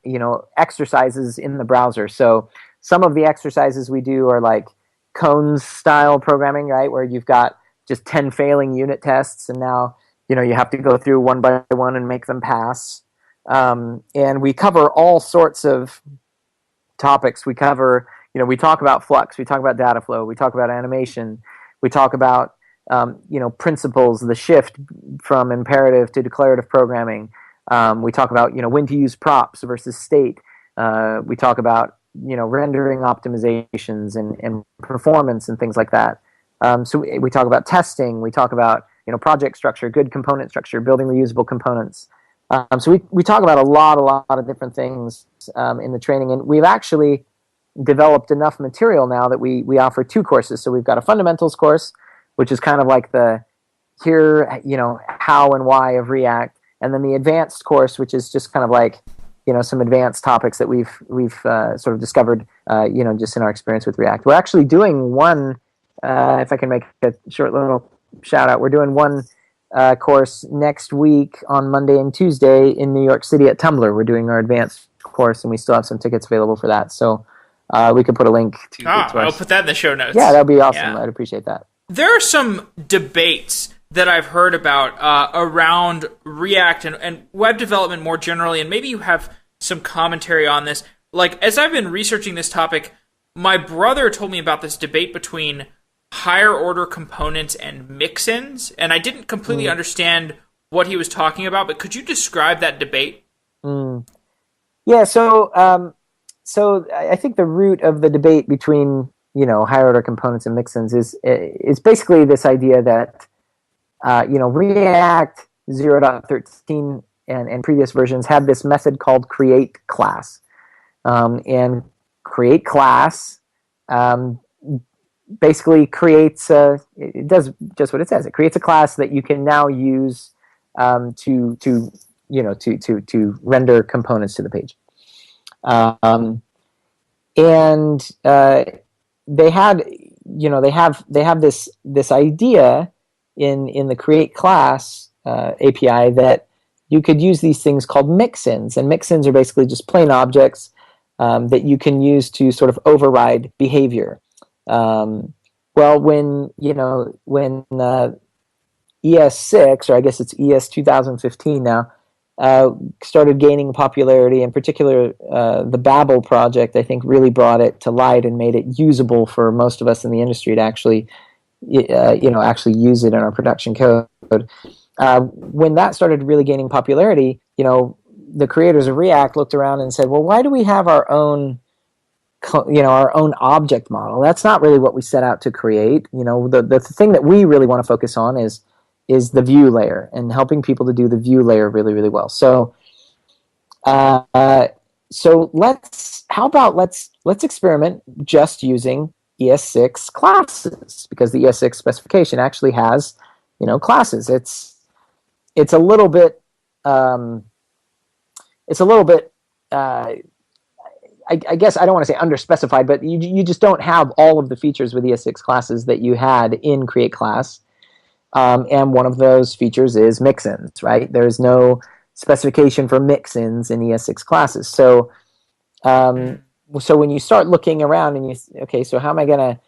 exercises in the browser. So some of the exercises we do are like cones style programming, right, where you've got just 10 failing unit tests, and now you have to go through one by one and make them pass. And we cover all sorts of topics. We cover, we talk about Flux, we talk about data flow, we talk about animation, we talk about principles, the shift from imperative to declarative programming. We talk about, when to use props versus state. We talk about, rendering optimizations and performance and things like that. So we talk about testing. We talk about, project structure, good component structure, building reusable components. So we talk about a lot of different things in the training. And we've actually developed enough material now that we offer 2 courses. So we've got a fundamentals course, which is kind of like how and why of React, and then the advanced course, which is just kind of like, some advanced topics that we've sort of discovered, just in our experience with React. We're actually doing one, if I can make a short little shout out, we're doing one course next week on Monday and Tuesday in New York City at Tumblr. We're doing our advanced course, and we still have some tickets available for that. So we could put a link to I'll put that in the show notes. Yeah, that'd be awesome. Yeah. I'd appreciate that. There are some debates that I've heard about around React and web development more generally, and maybe you have some commentary on this. like as I've been researching this topic, my brother told me about this debate between higher order components and mixins, and I didn't completely understand what he was talking about, but could you describe that debate? Yeah, so I think the root of the debate between higher order components and mixins is basically this idea that React 0.13 and previous versions had this method called create class, and create class basically creates it does just what it says. It creates a class that you can now use to render components to the page. And they have this idea in the create class API that you could use these things called mixins, and mixins are basically just plain objects that you can use to sort of override behavior. Well, when ES6, or I guess it's ES 2015 now, started gaining popularity. In particular, the Babel project, I think, really brought it to light and made it usable for most of us in the industry to actually use it in our production code. When that started really gaining popularity, the creators of React looked around and said, "Well, why do we have our own object model? That's not really what we set out to create. The thing that we really want to focus on is the view layer and helping people to do the view layer really, really well. So let's experiment just using ES6 classes, because the ES6 specification actually has classes. It's a little bit I guess I don't want to say underspecified, but you just don't have all of the features with ES6 classes that you had in create class. And one of those features is mixins, right? There's no specification for mixins in ES6 classes. So when you start looking around and so how am I going to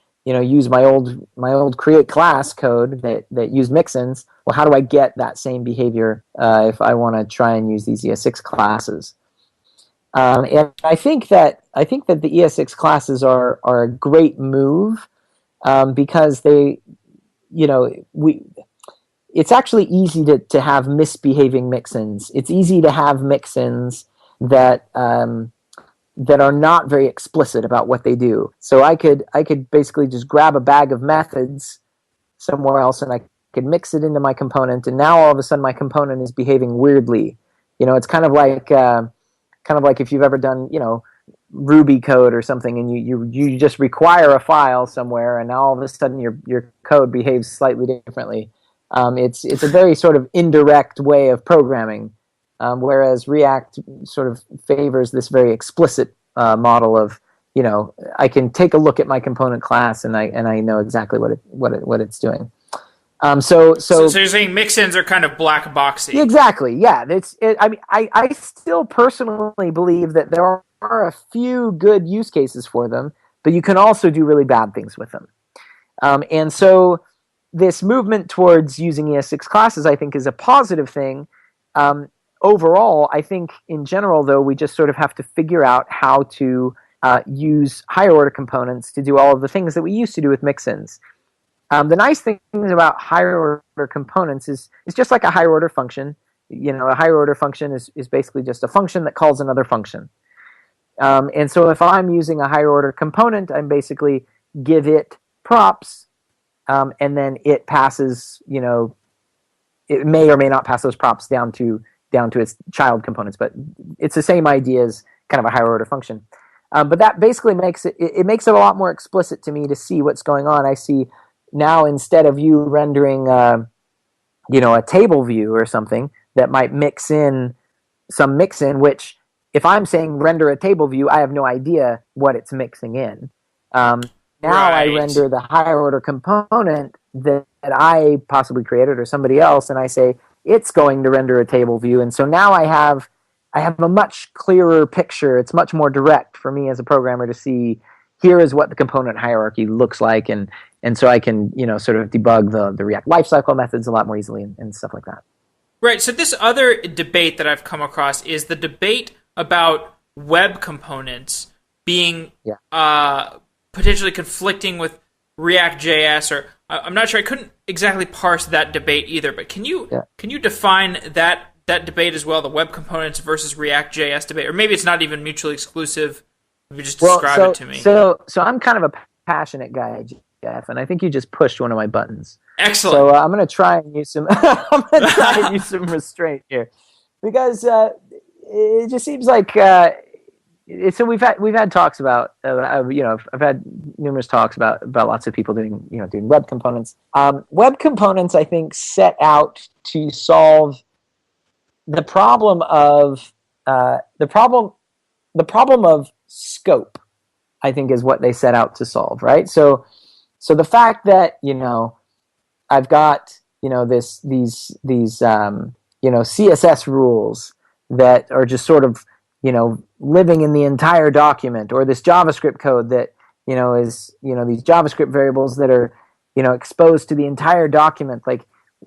use my old create class code that used mixins? Well, how do I get that same behavior if I want to try and use these ES6 classes? And I think that the ES6 classes are a great move because it's actually easy to have misbehaving mixins. It's easy to have mixins that are not very explicit about what they do. So I could basically just grab a bag of methods somewhere else and I could mix it into my component, and now all of a sudden my component is behaving weirdly. It's kind of like if you've ever done Ruby code or something, and you just require a file somewhere, and now all of a sudden your code behaves slightly differently. It's a very sort of indirect way of programming, whereas React sort of favors this very explicit model of I can take a look at my component class and I know exactly what it's doing. So you're saying mixins are kind of black boxy. Exactly. Yeah. I still personally believe that there are a few good use cases for them, but you can also do really bad things with them. And so this movement towards using ES6 classes, I think, is a positive thing. Overall, I think in general, though, we just sort of have to figure out how to use higher order components to do all of the things that we used to do with mixins. The nice thing about higher order components is it's just like a higher order function. A higher order function is basically just a function that calls another function. And so if I'm using a higher order component, I'm basically give it props, and then it passes, it may or may not pass those props down to its child components, but it's the same idea as kind of a higher order function. But that basically makes it a lot more explicit to me to see what's going on. I see now, instead of you rendering a table view or something that might mix in some mixin, which if I'm saying render a table view, I have no idea what it's mixing in. Now right. I render the higher order component that I possibly created or somebody else, and I say it's going to render a table view. And so now I have a much clearer picture. It's much more direct for me as a programmer to see here is what the component hierarchy looks like, and so I can sort of debug the React lifecycle methods a lot more easily and stuff like that. Right. So this other debate that I've come across is the debate about web components being potentially conflicting with React.js, or I'm not sure. I couldn't exactly parse that debate either. But can you define that debate as well, the web components versus React.js debate, or maybe it's not even mutually exclusive? Maybe just describe it to me. So I'm kind of a passionate guy, Jeff, and I think you just pushed one of my buttons. Excellent. So I'm going to try and use some. Restraint here, because it just seems like. So we've had talks about I've had numerous talks about lots of people doing web components. Web components, I think, set out to solve the problem of scope. I think is what they set out to solve, right? So the fact that I've got these CSS rules that are just sort of living in the entire document, or this JavaScript code that is these JavaScript variables that are exposed to the entire document. Like,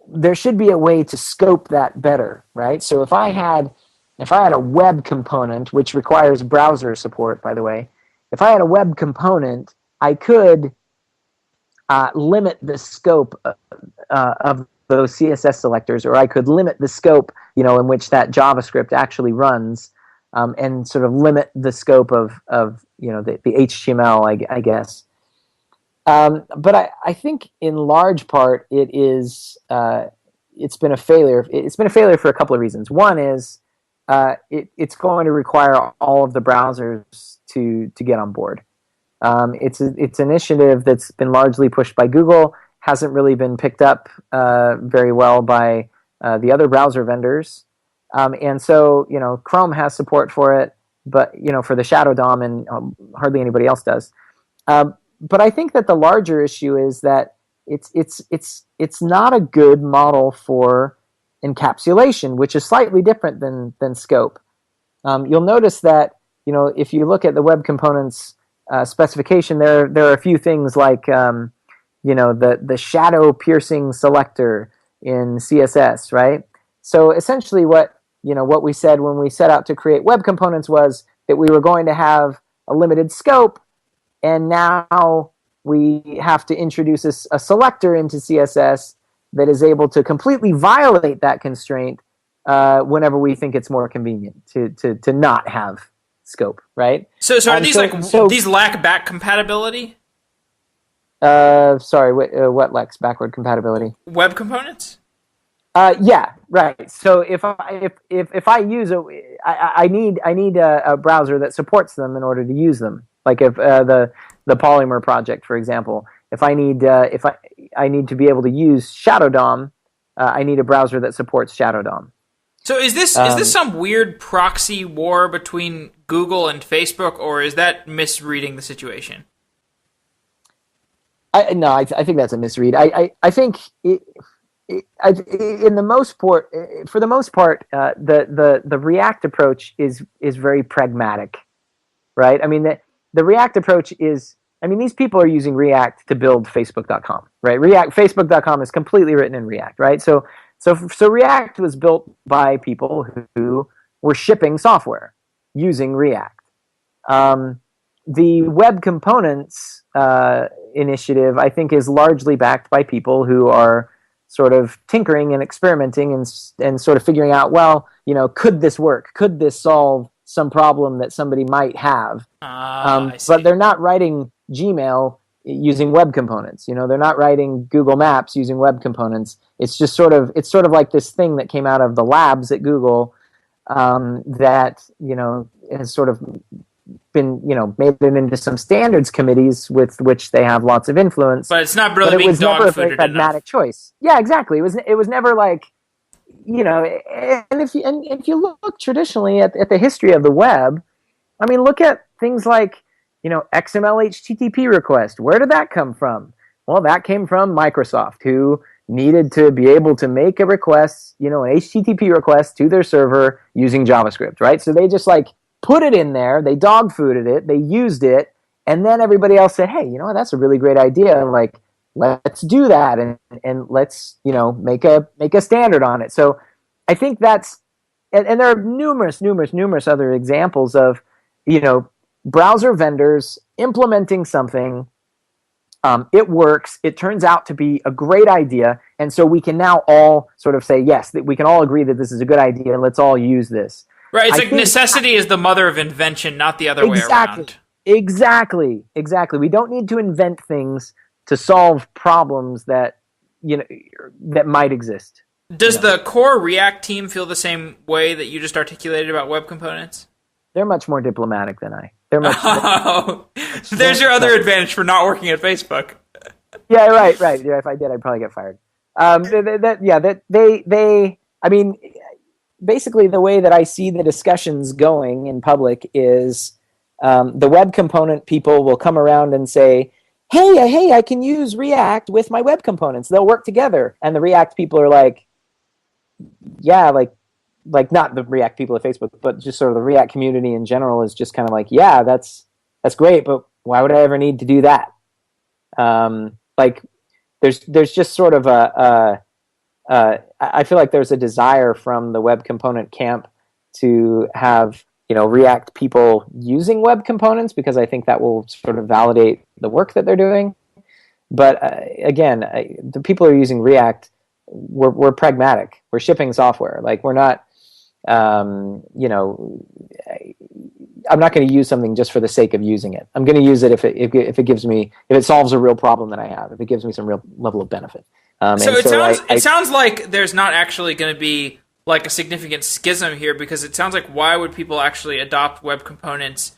there should be a way to scope that better, right? So if I had a web component, which requires browser support, by the way, if I had a web component, I could limit the scope of those CSS selectors, or I could limit the scope in which that JavaScript actually runs. And sort of limit the scope of the HTML, I guess. But I think in large part it's been a failure. It's been a failure for a couple of reasons. One is it's going to require all of the browsers to get on board. It's an initiative that's been largely pushed by Google, hasn't really been picked up very well by the other browser vendors. And so, Chrome has support for it, but, for the Shadow DOM, and hardly anybody else does. But I think that the larger issue is that it's not a good model for encapsulation, which is slightly different than scope. You'll notice that, if you look at the web components specification, there are a few things like, the shadow piercing selector in CSS, right? So essentially what we said when we set out to create web components was that we were going to have a limited scope, and now we have to introduce a selector into CSS that is able to completely violate that constraint whenever we think it's more convenient to not have scope, right? So are these these lack back compatibility? Sorry, what lacks backward compatibility? Web components? Yeah, right. So if I use I need a browser that supports them in order to use them. Like if the Polymer project, for example, if I need to be able to use Shadow DOM, I need a browser that supports Shadow DOM. So is this some weird proxy war between Google and Facebook, or is that misreading the situation? No, I think that's a misread. I think for the most part, the React approach is very pragmatic, right? I mean, the React approach is, these people are using React to build Facebook.com, right? Facebook.com is completely written in React, right? So React was built by people who were shipping software using React. The web components initiative, I think, is largely backed by people who are sort of tinkering and experimenting and sort of figuring out, well, could this work? Could this solve some problem that somebody might have? But they're not writing Gmail using web components. They're not writing Google Maps using web components. It's just sort of like this thing that came out of the labs at Google that has sort of been made it into some standards committees with which they have lots of influence. But it's not really being dog-fooded enough. It was never a very pragmatic choice. Yeah, exactly. It was never like and if you look traditionally at the history of the web, look at things like XML HTTP request. Where did that come from? Well, that came from Microsoft, who needed to be able to make a request, an HTTP request to their server using JavaScript, right? So they just put it in there, they dog-fooded it, they used it, and then everybody else said, hey, that's a really great idea, and let's do that, and let's, make a standard on it. So I think that's, and there are numerous other examples of, browser vendors implementing something. It works. It turns out to be a great idea. And so we can now all sort of say, yes, that we can all agree that this is a good idea. Let's all use this. Right. It's like necessity is the mother of invention, not the other way around. Exactly. We don't need to invent things to solve problems that might exist. Does the core React team feel the same way that you just articulated about web components? They're much more diplomatic than I. They're much. There's your other advantage for not working at Facebook. Yeah, right. Yeah, if I did, I'd probably get fired. I mean, basically, the way that I see the discussions going in public is the web component people will come around and say, "Hey, I can use React with my web components. They'll work together." And the React people are like, "Yeah, like not the React people at Facebook, but just sort of the React community in general is just kind of like, yeah, that's great, but why would I ever need to do that?" There's just sort of I feel like there's a desire from the web component camp to have React people using web components, because I think that will sort of validate the work that they're doing. But again, the people who are using React, we're pragmatic. We're shipping software. Like, we're not. I'm not going to use something just for the sake of using it. I'm going to use it if it solves a real problem that I have, if it gives me some real level of benefit. It sounds like there's not actually going to be like a significant schism here, because it sounds like, why would people actually adopt web components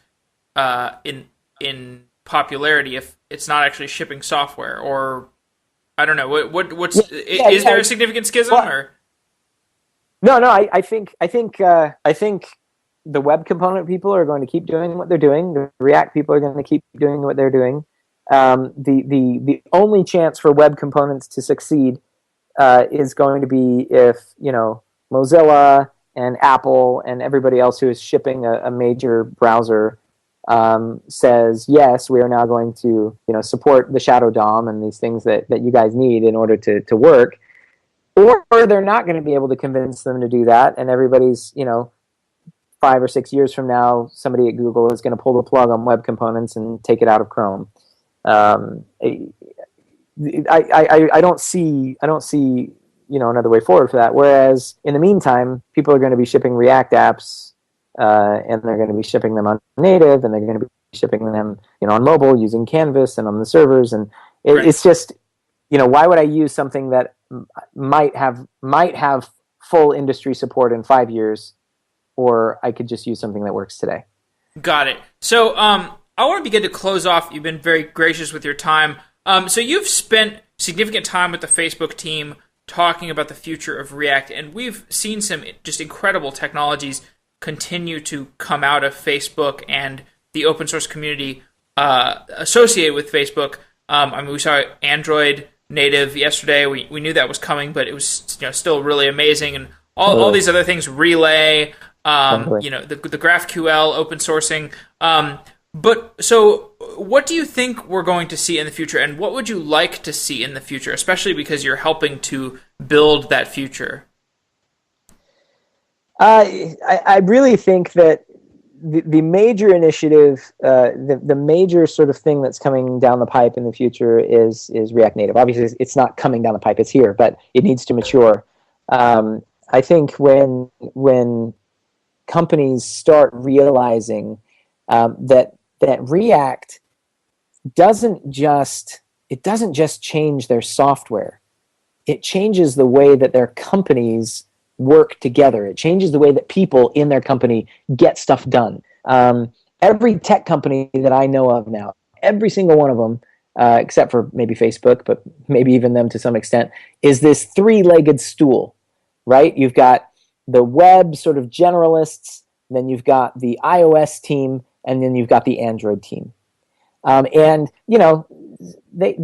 in popularity if it's not actually shipping software? Or I don't know. Is there a significant schism? Or No. I think the web component people are going to keep doing what they're doing. The React people are going to keep doing what they're doing. The only chance for web components to succeed is going to be if Mozilla and Apple and everybody else who is shipping a major browser says, yes, we are now going to support the Shadow DOM and these things that you guys need in order to work. Or they're not going to be able to convince them to do that, and everybody's 5 or 6 years from now, somebody at Google is going to pull the plug on web components and take it out of Chrome. I don't see another way forward for that. Whereas in the meantime, people are going to be shipping React apps, and they're going to be shipping them on native, and they're going to be shipping them on mobile using Canvas and on the servers, and it's just why would I use something that might have full industry support in 5 years, or I could just use something that works today. Got it. So I want to begin to close off. You've been very gracious with your time. So you've spent significant time with the Facebook team talking about the future of React, and we've seen some just incredible technologies continue to come out of Facebook and the open source community associated with Facebook. We saw Android native yesterday. We knew that was coming, but it was still really amazing, and all these other things, Relay, the GraphQL open sourcing. But so what do you think we're going to see in the future, and what would you like to see in the future, especially because you're helping to build that future? I really think that the major initiative, the major sort of thing that's coming down the pipe in the future is React Native. Obviously, it's not coming down the pipe; it's here, but it needs to mature. I think when companies start realizing that React doesn't just change their software; it changes the way that their companies work together. It changes the way that people in their company get stuff done. Every tech company that I know of now, every single one of them, except for maybe Facebook, but maybe even them to some extent, is this three-legged stool, right? You've got the web sort of generalists, then you've got the iOS team, and then you've got the Android team. And they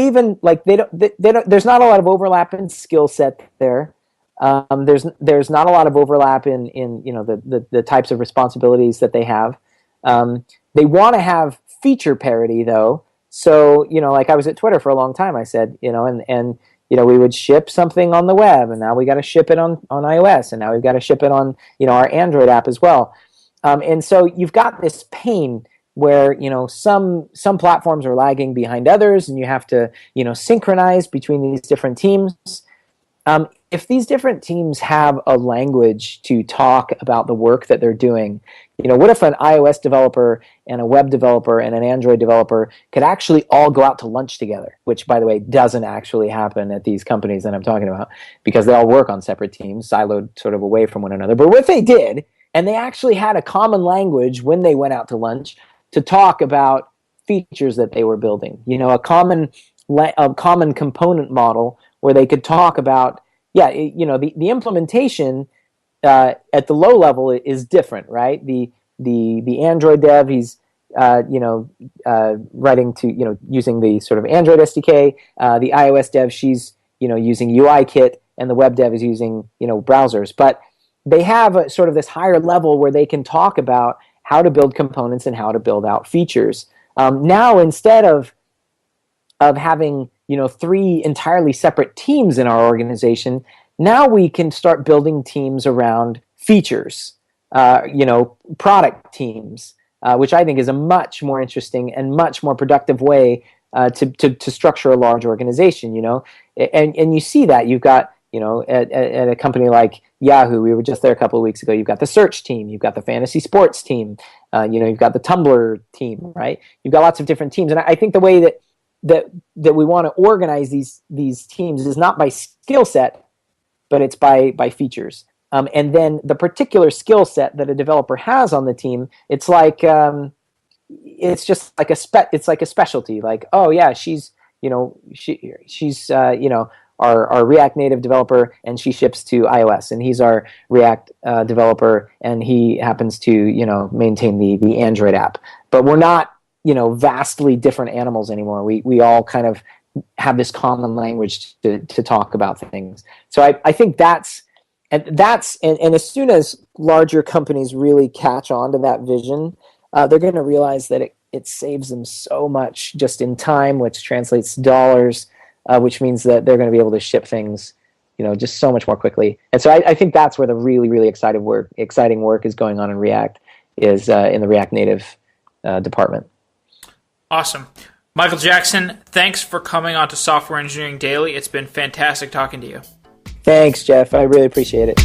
even like they don't. There's not a lot of overlap in skill set there. There's not a lot of overlap in the types of responsibilities that they have. They want to have feature parity though. So like I was at Twitter for a long time. I said and we would ship something on the web, and now we got to ship it on iOS, and now we've got to ship it on our Android app as well. And so you've got this pain where, you know, some platforms are lagging behind others, and you have to, you know, synchronize between these different teams. If these different teams have a language to talk about the work that they're doing, you know, what if an iOS developer and a web developer and an Android developer could actually all go out to lunch together, which, by the way, doesn't actually happen at these companies that I'm talking about, because they all work on separate teams, siloed sort of away from one another. But what if they did, and they actually had a common language when they went out to lunch to talk about features that they were building, you know, a common component model where they could talk about, you know, the implementation at the low level is different, right? The Android dev, he's writing to, you know, using the sort of Android SDK. The iOS dev, she's, you know, using UIKit, and the web dev is using, you know, browsers. But they have a, sort of this higher level where they can talk about how to build components and how to build out features. Now, instead of having, you know, 3 entirely separate teams in our organization, now we can start building teams around features, you know, product teams, which I think is a much more interesting and much more productive way to structure a large organization, you know. And you see that. You've got, you know, at a company like Yahoo, we were just there a couple of weeks ago, you've got the search team, you've got the fantasy sports team, you know, you've got the Tumblr team, right? You've got lots of different teams. And I think the way that we want to organize these teams is not by skill set, but it's by features. And then the particular skill set that a developer has on the team, it's like it's just like it's like a specialty. Like, oh yeah, she's you know our React Native developer, and she ships to iOS, and he's our React developer, and he happens to, you know, maintain the Android app. But we're not, you know, vastly different animals anymore. We all kind of have this common language to talk about things. So I think that's and as soon as larger companies really catch on to that vision, they're going to realize that it saves them so much just in time, which translates to dollars, which means that they're going to be able to ship things, you know, just so much more quickly. And so I think that's where the really, really exciting work is going on in React, is in the React Native department. Awesome. Michael Jackson, thanks for coming on to Software Engineering Daily. It's been fantastic talking to you. Thanks, Jeff. I really appreciate it.